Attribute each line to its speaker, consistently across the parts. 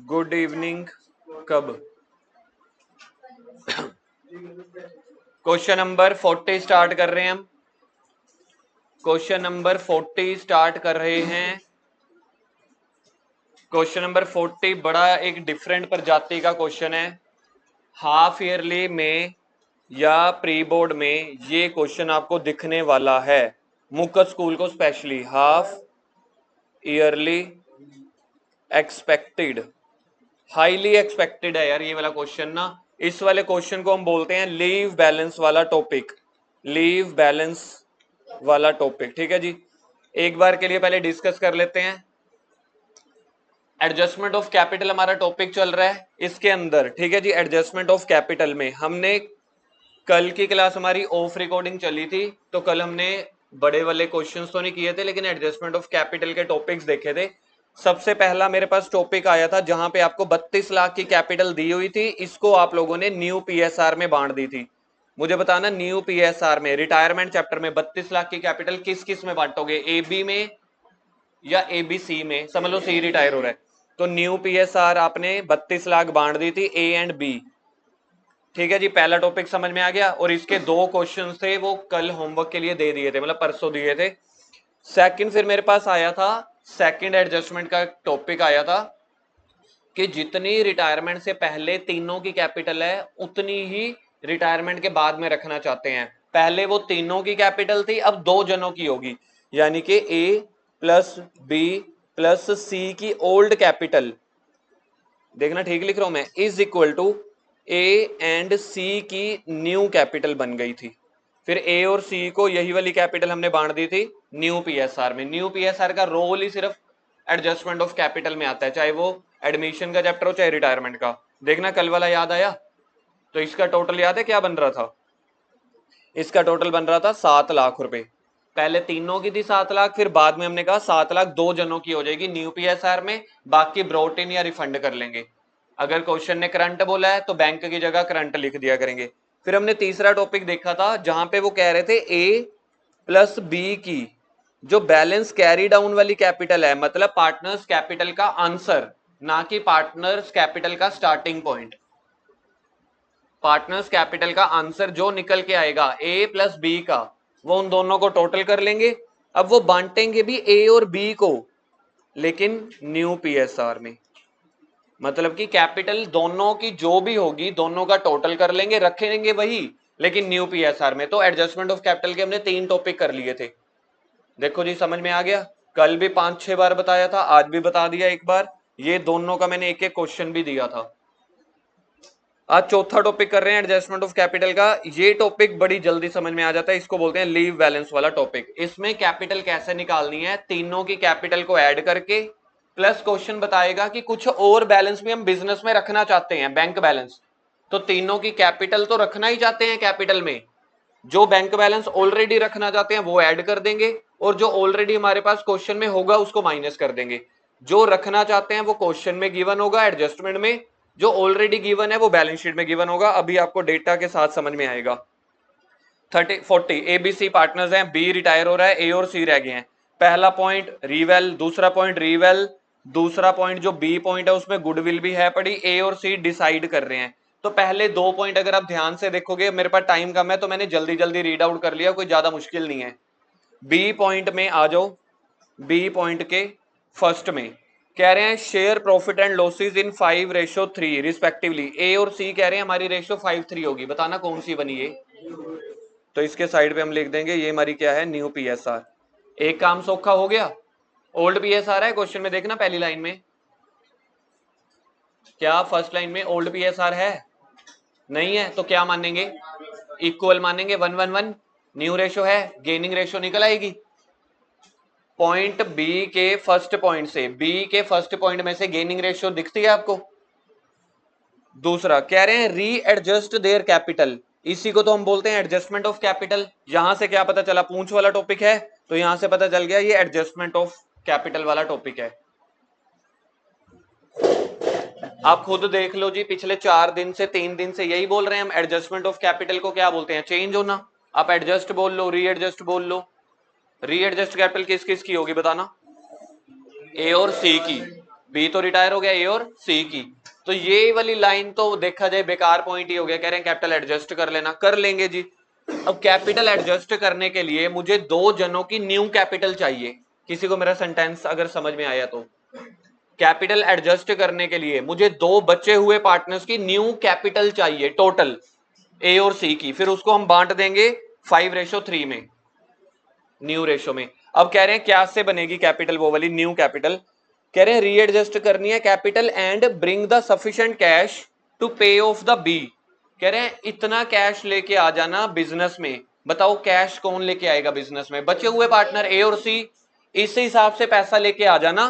Speaker 1: Good evening कब? Question number 40 start कर रहे हैं हम। क्वेश्चन नंबर 40 स्टार्ट कर रहे हैं। क्वेश्चन नंबर 40 बड़ा एक डिफरेंट प्रजाति का क्वेश्चन है। हाफ ईयरली में या प्री बोर्ड में ये क्वेश्चन आपको दिखने वाला है। मुक्कत स्कूल को specially half yearly expected, highly expected है यार ये वाला क्वेश्चन ना। इस वाले क्वेश्चन को हम बोलते हैं लीव बैलेंस वाला टॉपिक। लीव बैलेंस वाला टॉपिक, ठीक है जी। एक बार के लिए पहले डिस्कस कर लेते हैं। एडजस्टमेंट ऑफ कैपिटल हमारा टॉपिक चल रहा है इसके अंदर, ठीक है जी। एडजस्टमेंट ऑफ कैपिटल में हमने कल की क्लास हमारी ऑफ रिकॉर्डिंग चली थी, तो कल हमने बड़े वाले क्वेश्चंस तो नहीं किए थे, लेकिन एडजस्टमेंट ऑफ कैपिटल के टॉपिक्स देखे थे। सबसे पहला मेरे पास टॉपिक आया था जहां पे आपको 32 लाख की कैपिटल दी हुई थी, इसको आप लोगों ने न्यू पीएसआर में बांट दी थी। मुझे बताना न्यू पीएसआर में रिटायरमेंट चैप्टर में 32 लाख की कैपिटल किस किस में बांटोगे, ए बी में या ए बी सी में। समझ लो सी रिटायर हो रहा है तो न्यू पीएसआर आपने 32 लाख बांट दी थी ए एंड बी, ठीक है जी। पहला टॉपिक समझ में आ गया। और इसके दो क्वेश्चन थे वो कल होमवर्क के लिए दे दिए थे, मतलब परसों दिए थे। सेकंड फिर मेरे पास आया था, सेकंड एडजस्टमेंट का टॉपिक आया था कि जितनी रिटायरमेंट से पहले तीनों की कैपिटल है उतनी ही रिटायरमेंट के बाद में रखना चाहते हैं। पहले वो तीनों की कैपिटल थी, अब दो जनों की होगी, यानी कि A plus B plus C की ओल्ड कैपिटल, देखना ठीक लिख रहा हूं मैं, is equal to A and C की न्यू कैपिटल बन गई थी। फिर ए और सी को यही वाली कैपिटल हमने बांट दी थी न्यू पीएसआर में। न्यू पीएसआर का रोल ही सिर्फ एडजस्टमेंट ऑफ कैपिटल में आता है, चाहे वो एडमिशन का चैप्टर हो चाहे रिटायरमेंट का। देखना कल वाला याद आया? तो इसका टोटल याद है क्या बन रहा था? इसका टोटल बन रहा था 7 लाख रुपए। पहले तीनों की थी 7 लाख, फिर बाद में हमने कहा 7 लाख दो जनों की हो जाएगी न्यू पीएसआर में, बाकी ब्रॉट इन या रिफंड कर लेंगे। अगर क्वेश्चन ने करंट बोला है तो बैंक की जगह करंट लिख दिया करेंगे। फिर हमने तीसरा टॉपिक देखा था जहां पे वो कह रहे थे ए प्लस बी की जो बैलेंस कैरी डाउन वाली कैपिटल है, मतलब पार्टनर्स कैपिटल का आंसर, ना कि पार्टनर्स कैपिटल का स्टार्टिंग पॉइंट। पार्टनर्स कैपिटल का आंसर जो निकल के आएगा ए प्लस बी का, वो उन दोनों को टोटल कर लेंगे। अब वो बांटेंगे भी ए और बी को, लेकिन न्यू पीएसआर में, मतलब कि कैपिटल दोनों की जो भी होगी दोनों का टोटल कर लेंगे, रखेंगे वही, लेकिन न्यू पीएसआर में। तो एडजस्टमेंट ऑफ कैपिटल के हमने 3 टॉपिक कर लिए थे। देखो जी समझ में आ गया। कल भी 5-6 बार बताया था, आज भी बता दिया एक बार। ये दोनों का मैंने एक एक क्वेश्चन भी दिया था। आज चौथा टॉपिक कर रहे हैं एडजस्टमेंट ऑफ कैपिटल का। ये टॉपिक बड़ी जल्दी समझ में आ जाता है, इसको बोलते हैं लीव बैलेंस वाला टॉपिक। इसमें कैपिटल कैसे निकालनी है, तीनों की कैपिटल को ऐड करके प्लस क्वेश्चन बताएगा कि कुछ और बैलेंस भी हम बिजनेस में रखना चाहते हैं, बैंक बैलेंस। तो तीनों की कैपिटल तो रखना ही चाहते हैं कैपिटल में, जो बैंक बैलेंस ऑलरेडी रखना चाहते हैं वो ऐड कर देंगे, और जो ऑलरेडी हमारे पास क्वेश्चन में होगा उसको माइनस कर देंगे। जो रखना चाहते हैं वो क्वेश्चन में गिवन होगा एडजस्टमेंट में, जो ऑलरेडी गिवन है वो बैलेंस शीट में गिवन होगा। अभी आपको डेटा के साथ समझ में आएगा। 40 एबीसी पार्टनर्स हैं, बी रिटायर हो रहा है, ए और सी रह गए हैं। पहला पॉइंट रीवेल, दूसरा पॉइंट रीवेल, दूसरा पॉइंट जो बी पॉइंट है उसमें गुडविल भी है पड़ी, ए और सी डिसाइड कर रहे हैं। तो पहले 2 पॉइंट अगर आप ध्यान से देखोगे, मेरे पास टाइम कम है तो मैंने जल्दी जल्दी रीड आउट कर लिया, कोई ज्यादा मुश्किल नहीं है। बी पॉइंट में आ जाओ। बी पॉइंट के फर्स्ट में कह रहे हैं share profit and losses in 5:3 respectively. A और सी कह रहे हैं हमारी रेशियो 5:3 होगी, बताना कौन सी बनी है। तो इसके साइड पे हम लिख देंगे ये हमारी क्या है, न्यू पीएसआर। एक काम सौखा हो गया। ओल्ड पीएसआर है क्वेश्चन में, देखना पहली लाइन में, क्या फर्स्ट लाइन में ओल्ड पीएसआर है? नहीं है तो क्या मानेंगे, इक्वल मानेंगे 1:1:1। न्यू रेशो है, गेनिंग रेशो निकल आएगी। पॉइंट बी के फर्स्ट पॉइंट से, बी के फर्स्ट पॉइंट में से गेनिंग रेशियो दिखती है आपको। दूसरा कह रहे हैं री एडजस्ट देयर कैपिटल, इसी को तो हम बोलते हैं एडजस्टमेंट ऑफ कैपिटल। यहां से क्या पता चला, पूंछ वाला टॉपिक है तो यहां से पता चल गया ये एडजस्टमेंट ऑफ कैपिटल वाला टॉपिक है। आप खुद देख लो जी, पिछले 4 दिन से 3 दिन से यही बोल रहे हैं हम, एडजस्टमेंट ऑफ कैपिटल को क्या बोलते हैं, चेंज होना। आप एडजस्ट बोल लो, री एडजस्ट बोल लो। री एडजस्ट कैपिटल किस किस की होगी बताना, ए और सी की। बी तो रिटायर हो गया ए और सी की, तो ये वाली लाइन तो देखा जाए बेकार पॉइंट ही हो गया। कह रहे हैं कैपिटल एडजस्ट कर लेना, कर लेंगे जी। अब कैपिटल एडजस्ट करने के लिए मुझे दो जनों की न्यू कैपिटल चाहिए। किसी को मेरा सेंटेंस अगर समझ में आया तो, कैपिटल एडजस्ट करने के लिए मुझे दो बचे हुए पार्टनर्स की न्यू कैपिटल चाहिए टोटल, ए और सी की, फिर उसको हम बांट देंगे 5:3 में, न्यू रेशो में। अब कह रहे हैं क्या से बनेगी कैपिटल, वो वाली न्यू कैपिटल। कह रहे हैं रीएडजस्ट करनी है capital and bring the sufficient cash to pay off the B. कह रहे हैं इतना कैश लेके आ जाना बिजनेस में। बताओ कैश कौन लेके आएगा बिजनेस में? बचे हुए पार्टनर ए और सी। इस हिसाब से पैसा लेके आ जाना,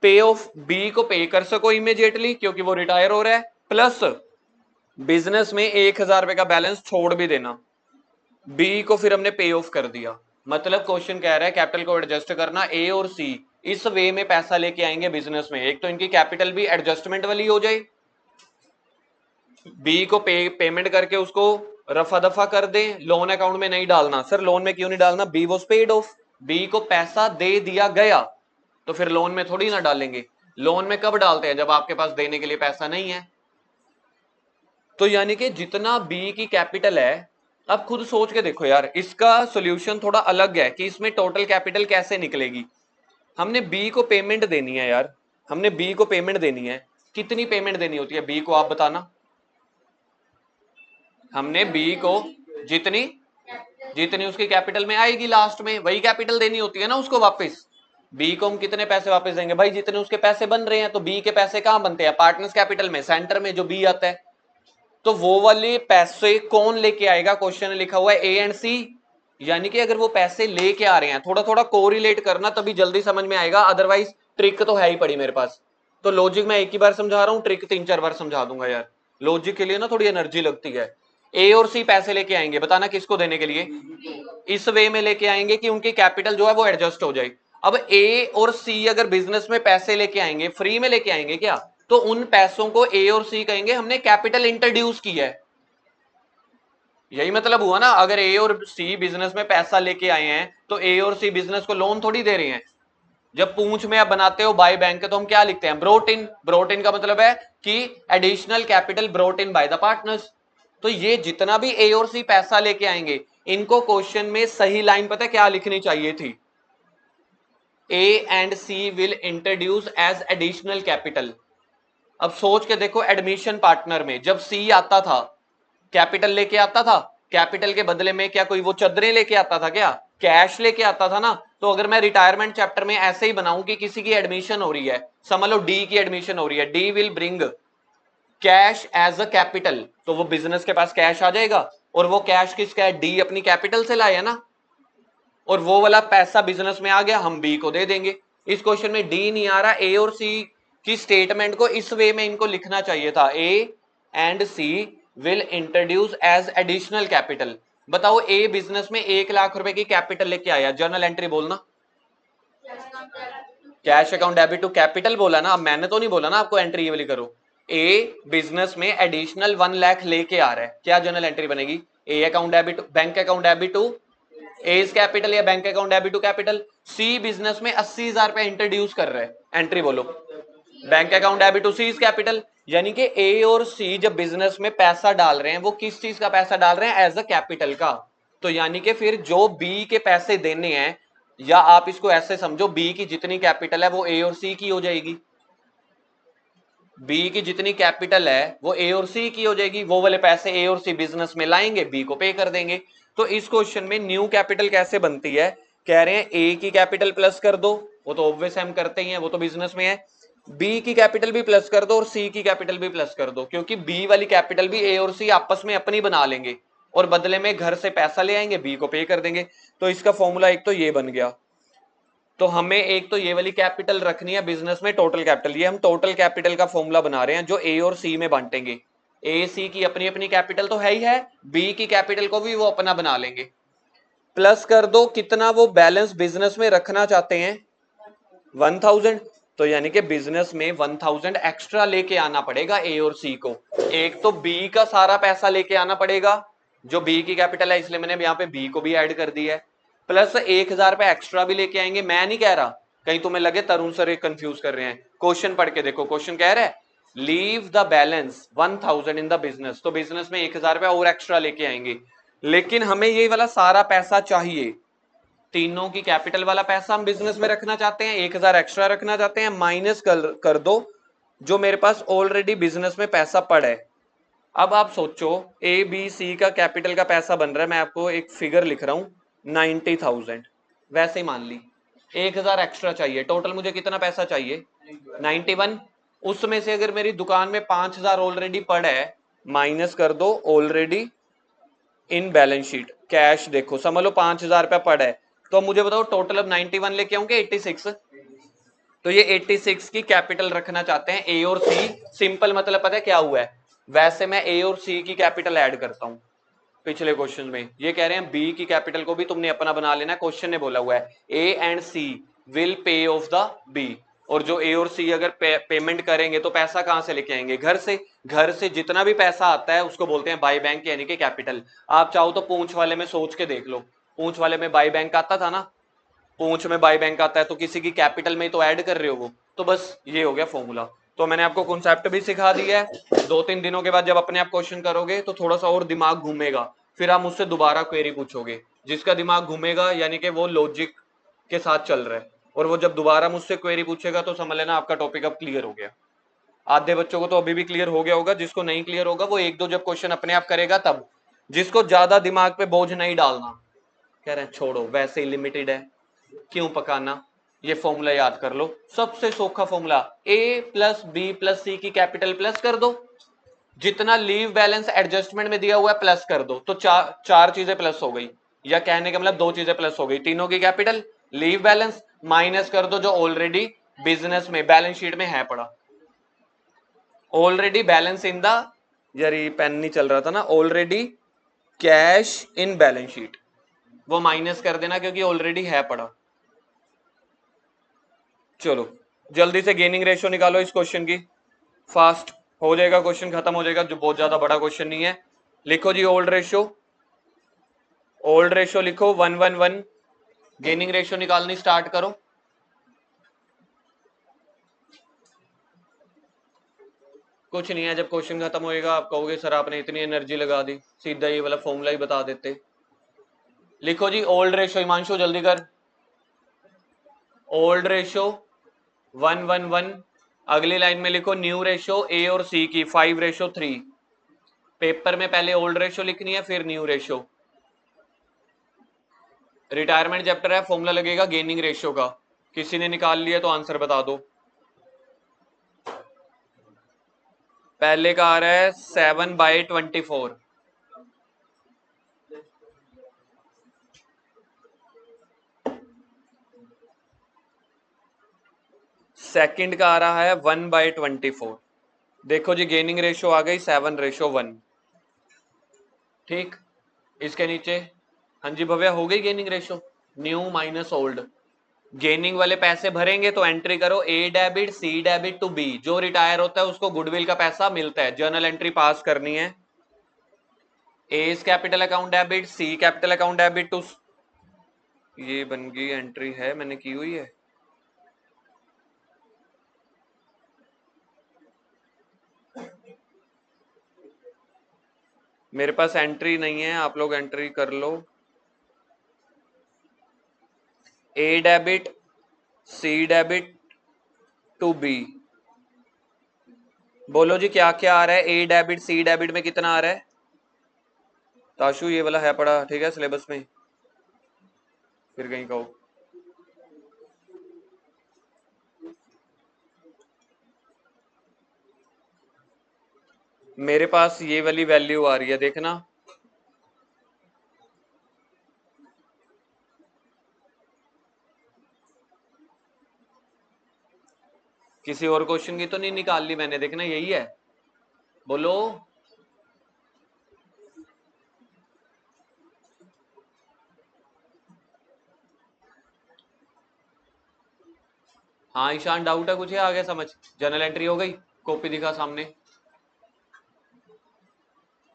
Speaker 1: पे ऑफ बी को पे कर सको इमीडिएटली क्योंकि वो रिटायर हो रहा है, प्लस बिजनेस में 1,000 रुपए का बैलेंस छोड़ भी देना। बी को फिर हमने पे ऑफ कर दिया। मतलब क्वेश्चन कह रहा है कैपिटल को एडजस्ट करना, ए और सी इस वे में पैसा लेके आएंगे बिजनेस में। एक तो इनकी कैपिटल भी एडजस्टमेंट वाली हो जाए, बी को पेमेंट करके उसको रफा दफा कर दें, लोन अकाउंट में नहीं डालना। सर लोन में क्यों नहीं डालना? B was paid off, B को पैसा दे दिया गया, तो फिर लोन में थोड़ी ना डालेंगे। लोन में कब डालते हैं? जब आपके पास देने के लिए पैसा नहीं है। तो यानी कि जितना बी की कैपिटल है, अब खुद सोच के देखो यार, इसका सॉल्यूशन थोड़ा अलग है कि इसमें टोटल कैपिटल कैसे निकलेगी। हमने बी को पेमेंट देनी है यार, हमने बी को पेमेंट देनी है। कितनी पेमेंट देनी होती है बी को, आप बताना। हमने बी को जितनी जितनी उसकी कैपिटल में आएगी लास्ट में वही कैपिटल देनी होती है ना उसको वापस। बी को हम कितने पैसे वापस देंगे भाई? जितने उसके पैसे बन रहे हैं। तो बी के पैसे कहां बनते हैं? पार्टनर्स कैपिटल में, सेंटर में जो बी आता है। तो वो वाले पैसे कौन लेके आएगा? क्वेश्चन में लिखा हुआ है ए एंड सी। यानी कि अगर वो पैसे लेके आ रहे हैं, थोड़ा थोड़ा कोरिलेट करना तभी जल्दी समझ में आएगा, अदरवाइज ट्रिक तो है ही पड़ी मेरे पास। तो लॉजिक मैं एक ही बार समझा रहा हूं, ट्रिक 3-4 बार समझा दूंगा यार। लॉजिक के लिए ना थोड़ी एनर्जी लगती है। ए और सी पैसे लेके आएंगे, बताना किसको देने के लिए? इस वे में लेके आएंगे कि उनकी कैपिटल जो है वो एडजस्ट हो जाए। अब ए और सी अगर बिजनेस में पैसे लेके आएंगे, फ्री में लेके आएंगे क्या? तो उन पैसों को ए और सी कहेंगे हमने कैपिटल इंट्रोड्यूस किया है। यही मतलब हुआ ना। अगर ए और सी बिजनेस में पैसा लेके आए हैं तो ए और सी बिजनेस को लोन थोड़ी दे रहे हैं। जब पूंछ में आप बनाते हो बाय बैंक तो हम क्या लिखते हैं? ब्रोट इन। ब्रोट इन का मतलब है कि additional capital brought in by the partners. तो ये जितना भी ए और सी पैसा लेके आएंगे, इनको क्वेश्चन में सही लाइन पता है क्या लिखनी चाहिए थी? A and C will introduce as additional capital. अब सोच के देखो, एडमिशन पार्टनर में जब सी आता था कैपिटल लेके आता था, कैपिटल के बदले में क्या कोई वो चदरें लेके आता था? क्या कैश लेके आता था ना। तो अगर मैं रिटायरमेंट चैप्टर में ऐसे ही बनाऊं कि किसी की एडमिशन हो रही है, समझ लो डी की एडमिशन हो रही है, D will bring cash as a capital, तो वो बिजनेस के पास कैश आ जाएगा। और वो कैश किसका है? डी अपनी कैपिटल से लाया ना। और वो वाला पैसा बिजनेस में आ गया, हम बी को दे देंगे। इस क्वेश्चन में डी नहीं आ रहा। ए और सी की स्टेटमेंट को इस वे में इनको लिखना चाहिए था, A and C will introduce as additional capital. बताओ ए बिजनेस में 1,00,000 रुपए की कैपिटल लेके आया, जर्नल एंट्री बोलना। Cash account debit to capital बोला ना, अब मैंने तो नहीं बोला ना आपको एंट्री ये वाली करो। ए बिजनेस में एडिशनल 1,00,000 लेके आ रहा है, क्या जर्नल एंट्री बनेगी? A account debit, bank account debit to A's capital या bank account debit to capital. C business में 80,000 रुपए इंट्रोड्यूस कर रहे हैं, एंट्री बोलो bank account debit to C's capital. यानी कि ए और सी जब बिजनेस में पैसा डाल रहे हैं, वो किस चीज का पैसा डाल रहे हैं? एज अ कैपिटल का। तो यानी कि फिर जो बी के पैसे देने हैं, या आप इसको ऐसे समझो, बी की जितनी कैपिटल है वो ए और सी की हो जाएगी। बी की जितनी कैपिटल है वो ए और सी की हो जाएगी। वो वाले पैसे ए और सी बिजनेस में लाएंगे, बी को पे कर देंगे। तो इस क्वेश्चन में न्यू कैपिटल कैसे बनती है? कह रहे हैं ए की कैपिटल प्लस कर दो, वो तो ऑब्वियस हम करते ही हैं, वो तो बिजनेस में है। बी की कैपिटल भी प्लस कर दो और सी की कैपिटल भी प्लस कर दो, क्योंकि बी वाली कैपिटल भी ए और सी आपस में अपनी बना लेंगे और बदले में घर से पैसा ले आएंगे, बी को पे कर देंगे। तो इसका फॉर्मूला एक तो ये बन गया। तो हमें एक तो ये वाली कैपिटल रखनी है बिजनेस में, टोटल कैपिटल। ये हम टोटल कैपिटल का फॉर्मूला बना रहे हैं जो ए और सी में बांटेंगे। ए सी की अपनी अपनी कैपिटल तो है ही है, बी की कैपिटल को भी वो अपना बना लेंगे। प्लस कर दो कितना वो बैलेंस बिजनेस में रखना चाहते हैं, 1,000। तो यानी कि बिजनेस में 1,000 एक्स्ट्रा लेके आना पड़ेगा ए और सी को। एक तो बी का सारा पैसा लेके आना पड़ेगा जो बी की कैपिटल है, इसलिए मैंने यहाँ पे बी को भी ऐड कर दिया है। प्लस 1,000 रुपए एक्स्ट्रा भी लेके आएंगे। मैं नहीं कह रहा, कहीं तुम्हें लगे तरुण सर कंफ्यूज कर रहे हैं, क्वेश्चन पढ़ के देखो। क्वेश्चन कह रहा है leave the balance 1000 in the business, तो बिजनेस में 1000 रुपया और एक्स्ट्रा लेके आएंगे, लेकिन हमें ये वाला सारा पैसा चाहिए, तीनों की कैपिटल वाला पैसा हम बिजनेस में रखना चाहते हैं, 1000 एक्स्ट्रा रखना चाहते हैं, माइनस कर दो जो मेरे पास ऑलरेडी बिजनेस में पैसा पड़ा है। अब आप सोचो ए बी सी का कैपिटल का पैसा बन रहा है, मैं आपको एक फिगर लिख रहा हूं 90,000, वैसे ही मान ली 1000 एक्स्ट्रा चाहिए, टोटल मुझे कितना पैसा चाहिए 91, उसमें से अगर मेरी दुकान में 5000 ऑलरेडी पड़ा है, माइनस कर दो already in balance sheet cash, देखो समझ लो 5000 रुपया पड़ा है, तो मुझे बताओ टोटल अब 91 लेके आऊंगे 86, तो ये 86 की कैपिटल रखना चाहते हैं ए और सी। सिंपल मतलब पता है क्या हुआ है, वैसे मैं ए और सी की कैपिटल ऐड करता हूं, पिछले क्वेश्चन में ये कह रहे हैं बी की कैपिटल को भी तुमने अपना बना लेना, क्वेश्चन ने बोला हुआ है A and C will pay off the B, और जो ए और सी अगर पेमेंट करेंगे तो पैसा कहां से लेके आएंगे, घर से, घर से जितना भी पैसा आता है उसको बोलते हैं बाई बैंक यानी कि कैपिटल। आप चाहो तो पूंछ वाले में सोच के देख लो, पूंछ वाले में बाई बैंक आता था ना, पूंछ में बाई बैंक आता है, तो किसी की कैपिटल में तो ऐड कर रहे हो वो, तो बस ये हो गया फॉर्मूला। तो मैंने आपको कॉन्सेप्ट भी सिखा दिया है, 2-3 दिनों के बाद जब अपने आप क्वेश्चन करोगे तो थोड़ा सा और दिमाग घूमेगा, फिर आप मुझसे दोबारा क्वेरी पूछोगे, जिसका दिमाग घूमेगा यानी कि वो लॉजिक के साथ चल रहा है, और वो जब दोबारा मुझसे क्वेरी पूछेगा तो समझ लेना आपका टॉपिक अब क्लियर हो गया। आधे बच्चों को तो अभी भी क्लियर हो गया होगा, जिसको नहीं क्लियर होगा वो 1-2 जब क्वेश्चन अपने आप करेगा तब, जिसको ज्यादा दिमाग पे बोझ नहीं डालना, कह रहे हैं छोड़ो वैसे ही लिमिटेड है, क्यों पकाना, ये फॉर्मूला याद कर लो, सबसे सौखा फॉर्मूला, ए प्लस बी प्लस सी की कैपिटल प्लस कर दो, जितना लीव बैलेंस एडजस्टमेंट में दिया हुआ है प्लस कर दो, तो चार चीजें प्लस हो गई, या कहने का मतलब 2 चीजें प्लस हो गई, तीनों की कैपिटल, लीव बैलेंस, माइनस कर दो जो ऑलरेडी बिजनेस में बैलेंस शीट में है पड़ा, ऑलरेडी बैलेंस इन द, यार ये पेन नहीं चल रहा था ना, already cash in balance sheet, वो माइनस कर देना क्योंकि ऑलरेडी है पड़ा। चलो जल्दी से गेनिंग रेशियो निकालो इस क्वेश्चन की, फास्ट हो जाएगा क्वेश्चन, खत्म हो जाएगा, जो बहुत ज्यादा बड़ा क्वेश्चन नहीं है। लिखो जी ओल्ड रेशियो, ओल्ड रेशियो लिखो 111, गेनिंग रेशियो निकालनी स्टार्ट करो। कुछ नहीं है, जब क्वेश्चन खत्म होएगा आप कहोगे सर आपने इतनी एनर्जी लगा दी, सीधा ये वाला फॉर्मूला ही बता देते। लिखो जी ओल्ड रेशियो, हिमांशु जल्दी कर, ओल्ड रेशियो 111, अगली लाइन में लिखो न्यू रेशियो ए और सी की 5:3, पेपर में पहले ओल्ड रेशियो लिखनी है फिर न्यू रेशियो। रिटायरमेंट चैप्टर है, फॉर्मूला लगेगा गेनिंग रेशियो का, किसी ने निकाल लिया तो आंसर बता दो। पहले का आ रहा है 7/24, सेकंड का आ रहा है 1/24, देखो जी गेनिंग रेशियो आ गई 7:1, ठीक, इसके नीचे, हाँ जी भव्या हो गई gaining ratio, new minus old, gaining वाले पैसे भरेंगे तो एंट्री करो A debit C debit to B, जो रिटायर होता है उसको गुडविल का पैसा मिलता है, जर्नल एंट्री पास करनी है, A's capital account debit C capital account debit to, ये बन गई एंट्री है मैंने की हुई है, मेरे पास एंट्री नहीं है, आप लोग एंट्री कर लो, A debit C debit to B, बोलो जी क्या क्या आ रहा है, ए डेबिट सी डेबिट में कितना आ रहा है, ताशु ये वाला है पड़ा ठीक है सिलेबस में, फिर कहीं कहो, मेरे पास ये वाली वैल्यू आ रही है देखना, किसी और क्वेश्चन की तो नहीं निकाल ली मैंने, देखना यही है, बोलो, हाँ ईशान डाउट है कुछ है, आ गया समझ, जर्नल एंट्री हो गई, कॉपी दिखा सामने,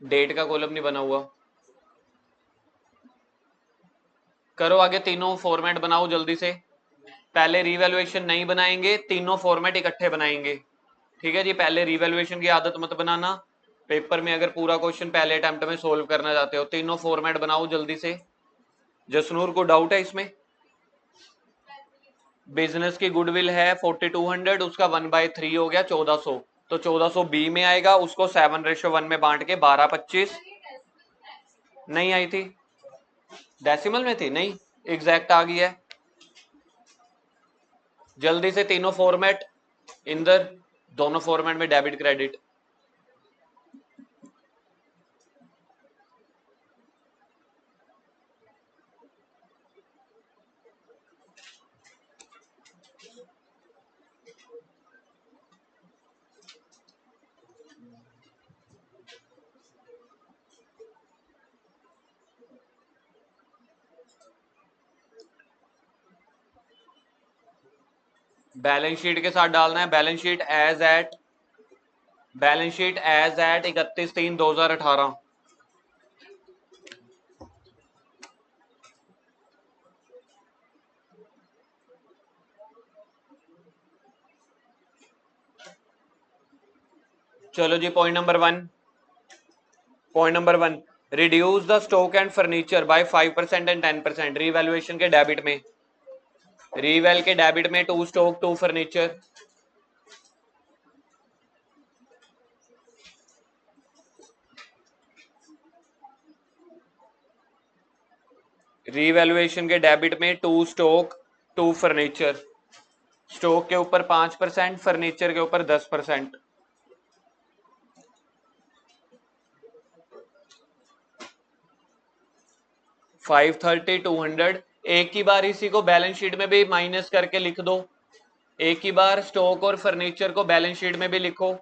Speaker 1: डेट का कॉलम नहीं बना हुआ, करो आगे तीनों फॉर्मेट बनाओ जल्दी से, पहले रीवैल्यूएशन नहीं बनाएंगे, तीनों फॉर्मेट इकट्ठे बनाएंगे। ठीक है जी, पहले रीवैल्यूएशन की आदत मत बनाना। पेपर में अगर पूरा क्वेश्चन पहले अटेम्प्ट में सोल्व करना चाहते हो, तीनों फॉर्मेट बनाओ जल्दी से। जसनूर को डाउट है इसमें? बिजनेस की गुडविल है 4200, उसका 1/3 हो गया 1400, तो 1400 बी में आएगा, उसको 7:1 में बांट के 12/25 नहीं आई थी, डेसिमल में थी, नहीं एग्जैक्ट आ गई है। जल्दी से तीनों फॉर्मेट इंदर, दोनों फॉर्मेट में डेबिट क्रेडिट। बैलेंस शीट के साथ डालना है, बैलेंस शीट एज एट 31/3/2018। चलो जी, point number one, reduce the stock and furniture by 5% and 10%। Revaluation के डेबिट में, रीवैल के डेबिट में 2 स्टॉक 2 फर्नीचर। रीवैल्यूएशन के डेबिट में 2 स्टॉक 2 फर्नीचर। स्टॉक के ऊपर 5%, फर्नीचर के ऊपर 10%। 530 200। एक ही बार इसी को बैलेंस शीट में भी माइनस करके लिख दो, एक ही बार स्टॉक और फर्नीचर को बैलेंस शीट में भी लिखो।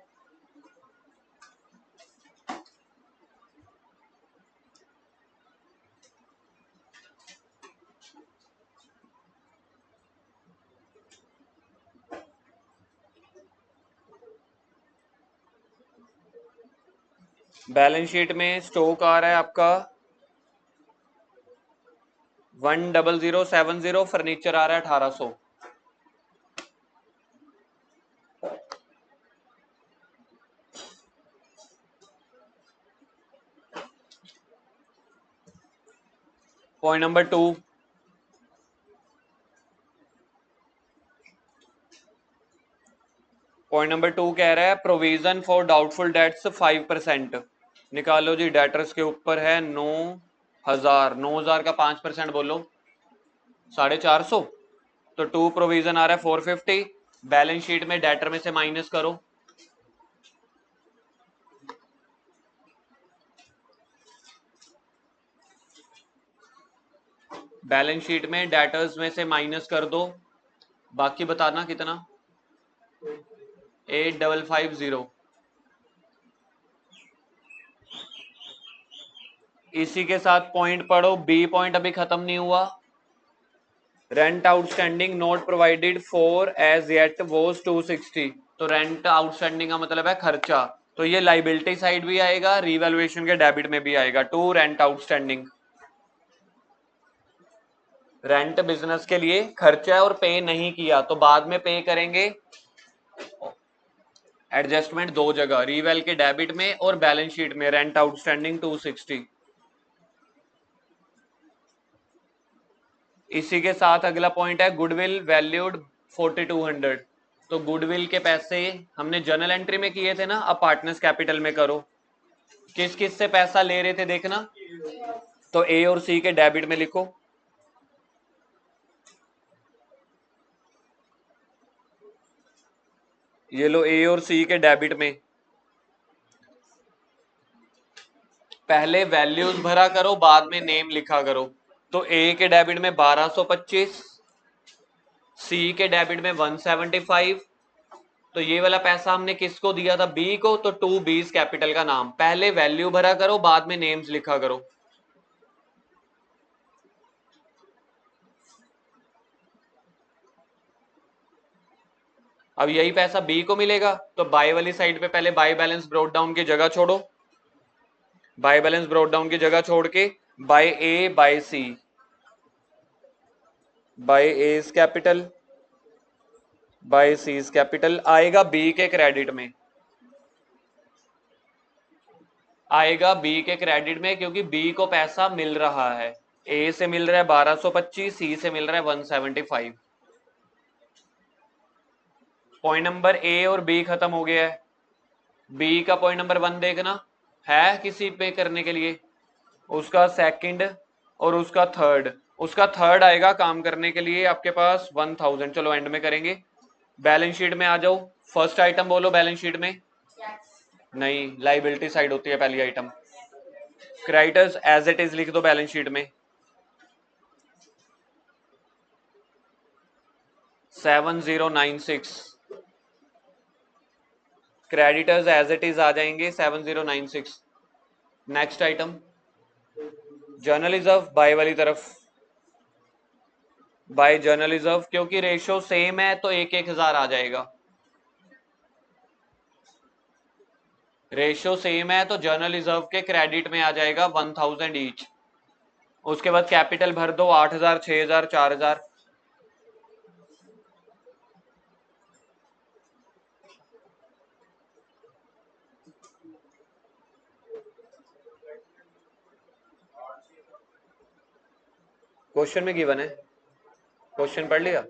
Speaker 1: बैलेंस शीट में स्टॉक आ रहा है आपका 10070, फर्नीचर आ रहा है 1800। पॉइंट नंबर 2, पॉइंट नंबर 2 कह रहा है प्रोविजन फॉर डाउटफुल डेट्स 5%। निकालो जी, डेटर्स के ऊपर है 9000, 9000 का 5% बोलो 450, तो 2 प्रोविजन आ रहा है 450। बैलेंस शीट में डेटर में से माइनस करो, बैलेंस शीट में डेटर्स में से माइनस कर दो, बाकी बताना कितना, 8550। इसी के साथ पॉइंट पढ़ो, बी पॉइंट अभी खत्म नहीं हुआ। Rent outstanding not provided for as yet was 260। तो रेंट आउटस्टैंडिंग का मतलब है खर्चा, तो ये लाइबिलिटी साइड भी आएगा, रीवैल्यूएशन के डेबिट में भी आएगा। 2 रेंट आउटस्टैंडिंग, रेंट बिजनेस के लिए खर्चा है और पे नहीं किया तो बाद में पे करेंगे। एडजस्टमेंट दो जगह, रीवैल के डेबिट में और बैलेंस शीट में। Rent outstanding 260। इसी के साथ अगला पॉइंट है गुडविल वैल्यूड 4200। तो गुडविल के पैसे हमने जर्नल एंट्री में किए थे ना, अब पार्टनर्स कैपिटल में करो। किस किस से पैसा ले रहे थे देखना, तो ए और सी के डेबिट में लिखो, ये लो ए और सी के डेबिट में। पहले वैल्यूज भरा करो, बाद में नेम लिखा करो। तो ए के डेबिट में 1225, सी के डेबिट में 175। तो ये वाला पैसा हमने किसको दिया था, बी को, तो 2 बीस कैपिटल का नाम। पहले वैल्यू भरा करो, बाद में नेम्स लिखा करो। अब यही पैसा बी को मिलेगा, तो बाय वाली साइड पे पहले बाय बैलेंस ब्रोट डाउन की जगह छोड़ो, बाय बैलेंस ब्रोट डाउन की जगह छोड़ के by A by C, by A capital by C's capital आएगा बी के क्रेडिट में, आएगा बी के क्रेडिट में, क्योंकि बी को पैसा मिल रहा है। ए से मिल रहा है 1225, सी से मिल रहा है 175। पॉइंट नंबर ए और बी खत्म हो गया है। बी का पॉइंट नंबर 1 देखना है किसी पे करने के लिए, उसका सेकंड और उसका थर्ड। उसका थर्ड आएगा काम करने के लिए आपके पास 1000। चलो एंड में करेंगे। बैलेंस शीट में आ जाओ, फर्स्ट आइटम बोलो बैलेंस शीट में। नहीं, लाइबिलिटी साइड होती है पहली item. Creditors as it is लिख दो बैलेंस शीट में, 7096। क्रेडिटर्स एज इट इज आ जाएंगे 7096। Next item general reserve by वाली तरफ, बाय जर्नल रिजर्व, क्योंकि रेशो सेम है तो 1-1000 आ जाएगा। रेशो सेम है तो जर्नल रिजर्व के क्रेडिट में आ जाएगा 1000 ईच। उसके बाद कैपिटल भर दो 8000, 6000, 4000। क्वेश्चन में गिवन है, क्वेश्चन पढ़ लिया।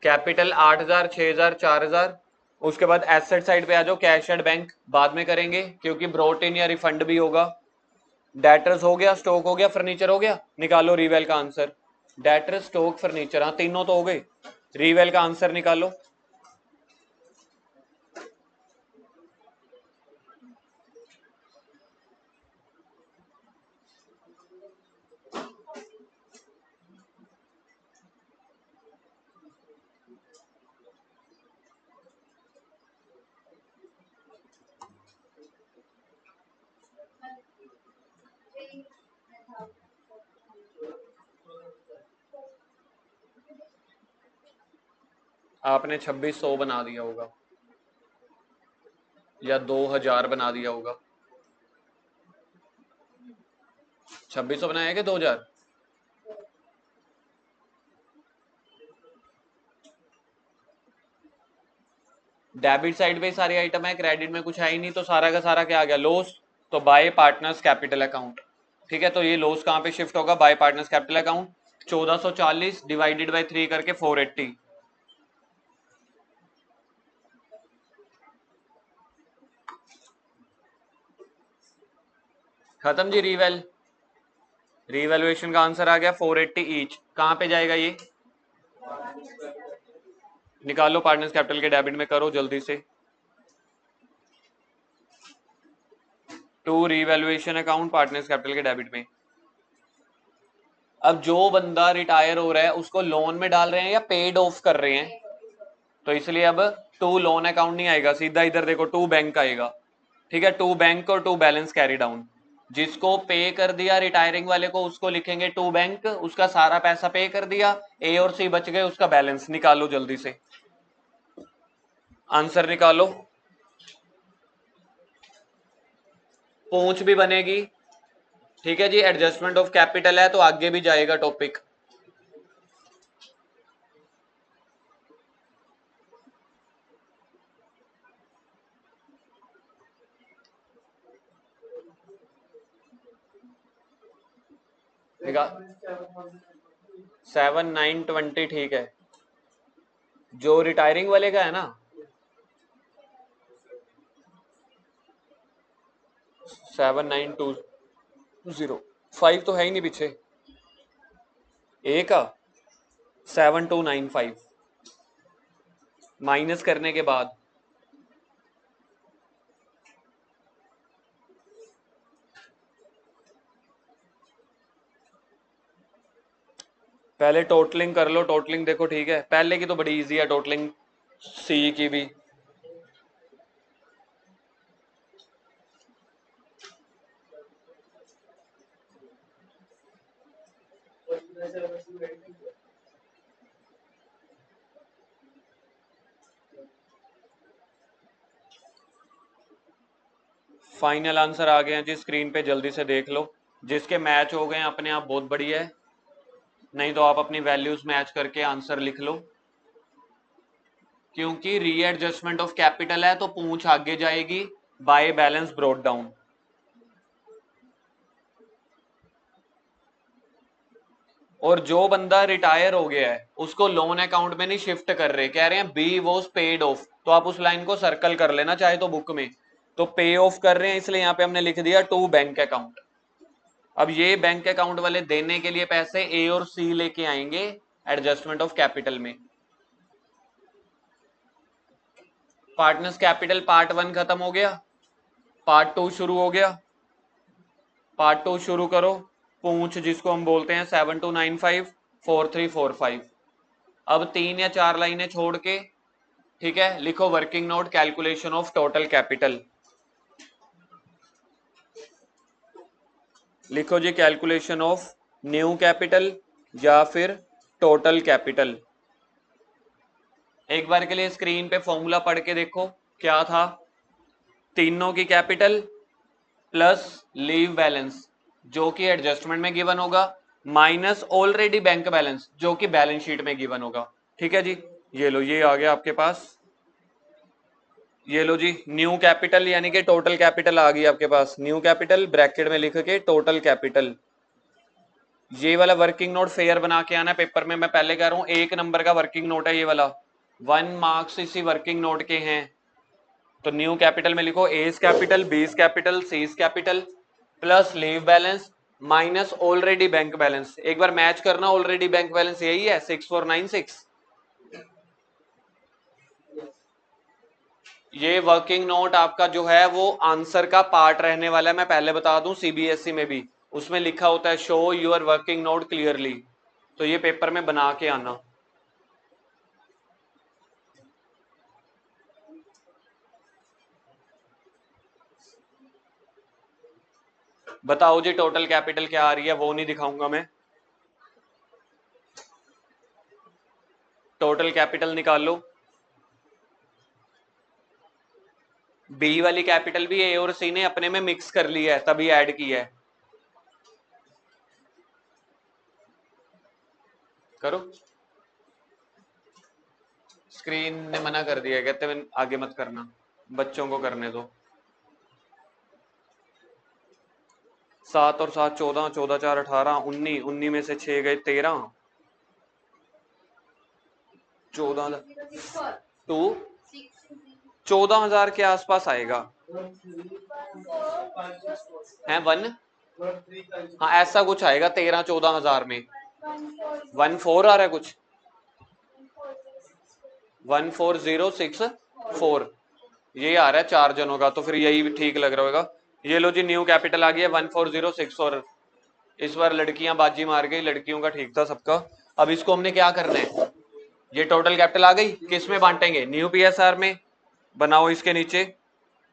Speaker 1: कैपिटल 8000, 6000, 4000। उसके बाद एसेट साइड पे आ जाओ, कैश एट बैंक बाद में करेंगे क्योंकि ब्रोट इन या रिफंड भी होगा। डेटर्स हो गया, स्टॉक हो गया, फर्नीचर हो गया। निकालो रीवेल का आंसर। डेटर, स्टॉक, फर्नीचर, हाँ तीनों तो हो गए। रीवेल का आंसर निकालो। आपने 2600 बना दिया होगा या 2000 बना दिया होगा। 2600 बनाया कि 2000? डेबिट साइड पे सारी आइटम है, क्रेडिट में कुछ है ही नहीं, तो सारा का सारा क्या आ गया, लॉस। तो बाय पार्टनर्स कैपिटल अकाउंट। ठीक है, तो ये लॉस कहां पे शिफ्ट होगा, bye partners capital account. 1440 divided by 3 करके 480। खत्म जी। रीवैल्यूएशन का आंसर आ गया 480 ईच। कहां पे जाएगा ये, निकालो पार्टनर्स कैपिटल के डेबिट में, करो जल्दी से। To revaluation account partners capital के डेबिट में। अब जो बंदा रिटायर हो रहा है उसको लोन में डाल रहे हैं या पेड ऑफ कर रहे हैं, तो इसलिए अब टू लोन अकाउंट नहीं आएगा, सीधा इधर देखो टू बैंक आएगा। ठीक है, टू बैंक और टू बैलेंस कैरी डाउन। जिसको पे कर दिया रिटायरिंग वाले को उसको लिखेंगे टू बैंक, उसका सारा पैसा पे कर दिया। ए और सी बच गए, उसका बैलेंस निकालो जल्दी से, आंसर निकालो। पूंछ भी बनेगी। ठीक है जी, एडजस्टमेंट ऑफ कैपिटल है तो आगे भी जाएगा टॉपिक। ठीक है, 7920 ठीक है। जो रिटायरिंग वाले का है ना 79205 तो है ही नहीं पीछे। ए का 7295 माइनस करने के बाद पहले टोटलिंग कर लो। टोटलिंग देखो ठीक है, पहले की तो बड़ी इजी है टोटलिंग, सी की भी। फाइनल आंसर आ गए हैं जी स्क्रीन पे, जल्दी से देख लो। जिसके मैच हो गए अपने आप बहुत बढ़िया है। नहीं तो आप अपनी वैल्यूज मैच करके आंसर लिख लो, क्योंकि रीएडजस्टमेंट ऑफ कैपिटल है तो पूंछ आगे जाएगी, बाय बैलेंस ब्रॉट डाउन। और जो बंदा रिटायर हो गया है उसको लोन अकाउंट में नहीं शिफ्ट कर रहे, कह रहे हैं बी वॉज पेड ऑफ, तो आप उस लाइन को सर्कल कर लेना चाहे तो बुक में, तो पे ऑफ कर रहे हैं इसलिए यहां पे हमने लिख दिया टू बैंक अकाउंट। अब ये बैंक अकाउंट वाले देने के लिए पैसे ए और सी लेके आएंगे एडजस्टमेंट ऑफ कैपिटल में। पार्टनर्स कैपिटल पार्ट 1 खत्म हो गया, पार्ट 2 शुरू हो गया। पार्ट 2 शुरू करो, पूंछ जिसको हम बोलते हैं 72954345। अब 3 या 4 लाइनें छोड़ के, ठीक है, लिखो working note calculation of total capital. लिखो जी कैलकुलेशन ऑफ न्यू कैपिटल या फिर टोटल कैपिटल। एक बार के लिए स्क्रीन पे फॉर्मूला पढ़ के देखो क्या था। तीनों की कैपिटल प्लस लीव बैलेंस जो कि एडजस्टमेंट में गिवन होगा, माइनस ऑलरेडी बैंक बैलेंस जो कि बैलेंस शीट में गिवन होगा। ठीक है जी, ये लो, ये आ गया आपके पास। ये लो जी न्यू कैपिटल यानी कि टोटल कैपिटल आ गई आपके पास। न्यू कैपिटल ब्रैकेट में लिख के टोटल कैपिटल। ये वाला वर्किंग नोट फेयर बना के आना पेपर में, मैं पहले कह रहा हूं 1 नंबर का वर्किंग नोट है ये वाला, 1 मार्क्स इसी वर्किंग नोट के हैं। तो न्यू कैपिटल में लिखो A's capital, B's capital, C's capital plus leave balance minus already bank balance. एक बार मैच करना, ऑलरेडी बैंक बैलेंस यही है 6496। ये वर्किंग नोट आपका जो है वो आंसर का पार्ट रहने वाला है, मैं पहले बता दूं सीबीएसई में भी उसमें लिखा होता है show your working note clearly, तो ये पेपर में बना के आना। बताओ जी टोटल कैपिटल क्या आ रही है, वो नहीं दिखाऊंगा मैं। टोटल कैपिटल निकाल लो। बी वाली कैपिटल भी ए और सी ने अपने में मिक्स कर लिया है तभी ऐड किया है। करो, स्क्रीन ने मना कर दिया, कहते हैं आगे मत करना, बच्चों को करने दो। 7 और 7 14, 14 4 18, 19, 19 में से 6 गए 13, 14 टू 14,000 के आसपास आएगा है 1। हाँ ऐसा कुछ आएगा 13-14 हजार में। 14 आ रहा है कुछ, 14064 ये आ रहा है 4 जनों का, तो फिर यही ठीक लग रहा होगा। ये लो जी न्यू कैपिटल आ गया 14064 और इस बार लड़कियां बाजी मार गई, लड़कियों का ठीक था सबका। अब इसको हमने क्या करना है, ये टोटल कैपिटल आ गई, किस में बांटेंगे, न्यू पीएसआर में। बनाओ इसके नीचे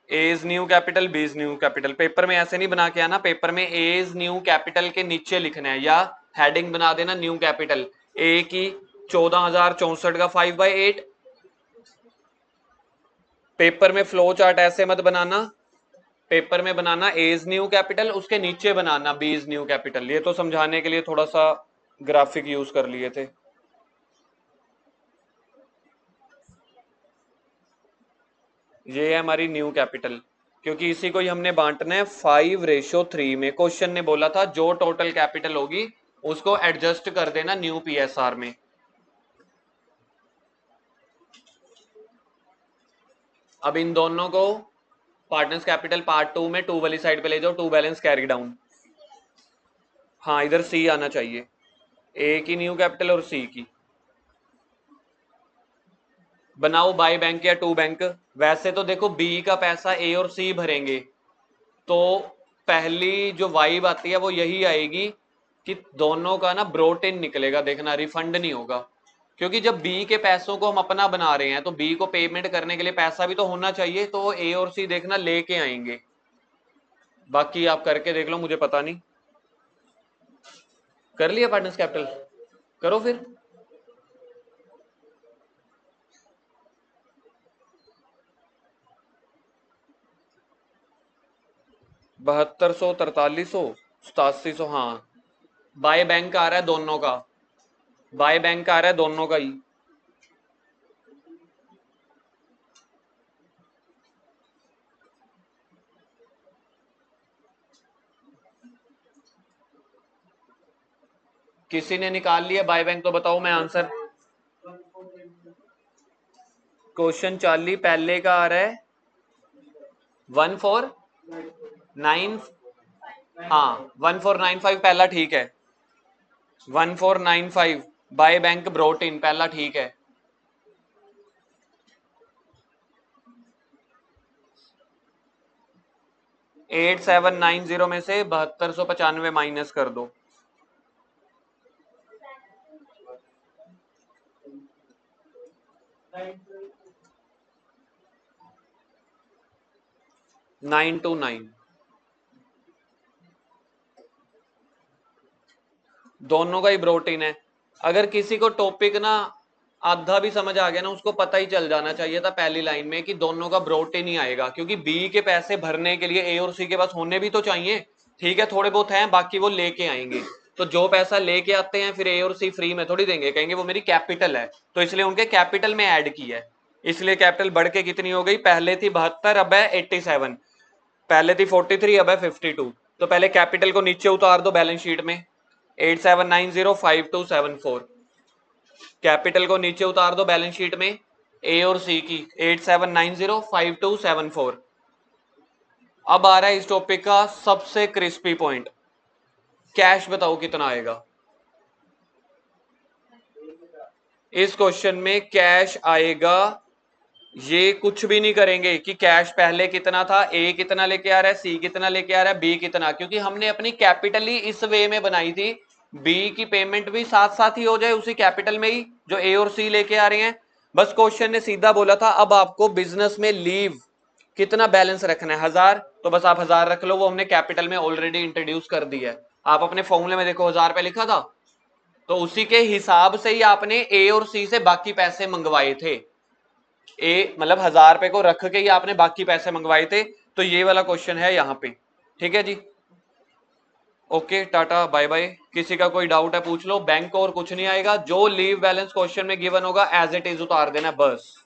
Speaker 1: एज न्यू कैपिटल बीज न्यू कैपिटल। पेपर में ऐसे नहीं बना के आना, पेपर में एज न्यू कैपिटल के नीचे लिखना है या हेडिंग बना देना न्यू कैपिटल। ए की 14,064 का 5/8। पेपर में फ्लो चार्ट ऐसे मत बनाना, पेपर में बनाना एज न्यू कैपिटल, उसके नीचे बनाना बीज न्यू कैपिटल। ये तो समझाने के लिए थोड़ा सा ग्राफिक यूज कर लिए थे। ये है हमारी न्यू कैपिटल, क्योंकि इसी को ही हमने बांटना है 5:3 में। क्वेश्चन ने बोला था जो टोटल कैपिटल होगी उसको एडजस्ट कर देना न्यू पीएसआर में। अब इन दोनों को पार्टनर्स कैपिटल पार्ट 2 में 2 वाली साइड पे ले जाओ, टू बैलेंस कैरी डाउन। हाँ इधर सी आना चाहिए, ए की न्यू कैपिटल और सी की। बनाओ बाय बैंक या टू बैंक। वैसे तो देखो बी का पैसा ए और सी भरेंगे, तो पहली जो वाइब आती है वो यही आएगी कि दोनों का ना ब्रोट इन निकलेगा, देखना रिफंड नहीं होगा। क्योंकि जब बी के पैसों को हम अपना बना रहे हैं तो बी को पेमेंट करने के लिए पैसा भी तो होना चाहिए, तो ए और सी देखना लेके आएंगे। बाकी आप करके देख लो, मुझे पता नहीं। कर लिया पार्टनर्स कैपिटल, करो फिर। बहत्तर सौ 4300 8700, हाँ बाय बैंक आ रहा है दोनों का, बाय बैंक का आ रहा है दोनों का ही। किसी ने निकाल लिया बाय बैंक तो बताओ मैं आंसर। क्वेश्चन 40 पहले का आ रहा है 1495। हाँ 1495 पहला ठीक है। 1495 बाय बैंक ब्रोट इन पहला ठीक है। 8790 में से 7295 माइनस कर दो। 929 दोनों का ही ब्रोटीन है। अगर किसी को टॉपिक ना आधा भी समझ आ गया ना, उसको पता ही चल जाना चाहिए था पहली लाइन में कि दोनों का ब्रोटीन ही आएगा, क्योंकि बी के पैसे भरने के लिए ए और सी के पास होने भी तो चाहिए। ठीक है थोड़े बहुत हैं, बाकी वो लेके आएंगे। तो जो पैसा लेके आते हैं फिर ए और सी फ्री में थोड़ी देंगे, कहेंगे वो मेरी कैपिटल है, तो इसलिए उनके कैपिटल में ऐड की है। इसलिए कैपिटल बढ़ के कितनी हो गई, पहले थी 72 अब है 87, पहले थी 43 अब है 52। तो पहले कैपिटल को नीचे उतार दो बैलेंस शीट में, 87905274। कैपिटल को नीचे उतार दो बैलेंस शीट में ए और सी की, 87905274। अब आ रहा है इस टॉपिक का सबसे क्रिस्पी पॉइंट, कैश बताओ कितना आएगा। इस क्वेश्चन में कैश आएगा, ये कुछ भी नहीं करेंगे कि कैश पहले कितना था, ए कितना लेके आ रहा है, सी कितना लेके आ रहा है, बी कितना, क्योंकि हमने अपनी कैपिटल ही इस वे में बनाई थी बी की पेमेंट भी साथ साथ ही हो जाए उसी कैपिटल में ही जो ए और सी लेके आ रहे हैं। बस क्वेश्चन ने सीधा बोला था अब आपको बिजनेस में लीव कितना बैलेंस रखना है, 1000, तो बस आप 1000 रख लो, वो हमने कैपिटल में ऑलरेडी इंट्रोड्यूस कर दिया है। आप अपने फॉर्मूले में देखो 1000 पे लिखा था, तो उसी के हिसाब से ही आपने ए और सी से बाकी पैसे मंगवाए थे। ए मतलब 1000 रुपए को रख के ही आपने बाकी पैसे मंगवाए थे। तो ये वाला क्वेश्चन है यहाँ पे। ठीक है जी, ओके टाटा बाय बाय। किसी का कोई डाउट है पूछ लो। बैंक को और कुछ नहीं आएगा, जो लीव बैलेंस क्वेश्चन में गिवन होगा एज इट इज उतार देना बस।